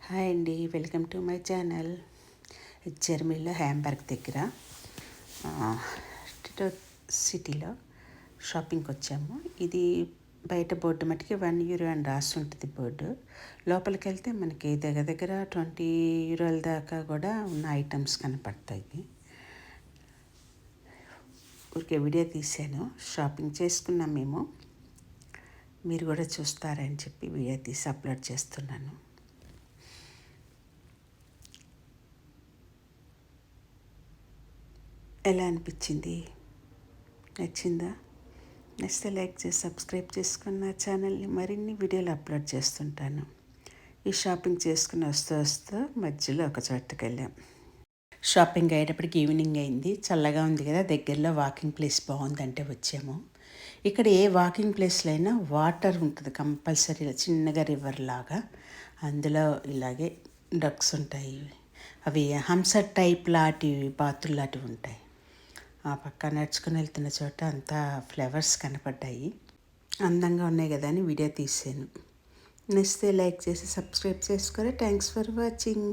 Hi అండి, welcome to my channel. జర్మనీలో Hamburg దగ్గర టిటో సిటీలో షాపింగ్కి వచ్చాము. ఇది బయట బోర్డు మటుకి €1 అని రాసి ఉంటుంది బోర్డు. లోపలికి వెళ్తే మనకి దగ్గర దగ్గర €20 దాకా కూడా ఉన్న ఐటమ్స్ కనపడతాయి. ఊరికే వీడియో తీసాను. షాపింగ్ చేసుకున్నాం మేము. మీరు కూడా చూస్తారని చెప్పి వీడియో తీసి అప్లోడ్ చేస్తున్నాను. ఎలా అనిపించింది? నచ్చిందా? నచ్చితే లైక్ చేసి సబ్స్క్రైబ్ చేసుకుని నా ఛానల్ని మరిన్ని వీడియోలు అప్లోడ్ చేస్తుంటాను. ఈ షాపింగ్ చేసుకుని వస్తూ మధ్యలో ఒక చోటుకి వెళ్ళాం. షాపింగ్ అయ్యేటప్పటికి ఈవినింగ్ అయింది. చల్లగా ఉంది కదా, దగ్గరలో వాకింగ్ ప్లేస్ బాగుందంటే వచ్చాము. ఇక్కడ ఏ వాకింగ్ ప్లేస్లో అయినా వాటర్ ఉంటుంది కంపల్సరీ, చిన్నగా రివర్ లాగా. అందులో ఇలాగే డక్స్ ఉంటాయి. అవి హంసర్ టైప్ లాంటివి, బాతులు లాంటివి ఉంటాయి. ఆ పక్క నడుచుకుని వెళ్తున్న చోట అంతా ఫ్లవర్స్ కనపడ్డాయి. అందంగా ఉన్నాయి కదా అని వీడియో తీసాను. నచ్చితే లైక్ చేసి సబ్స్క్రైబ్ చేసుకోరా. Thanks for watching.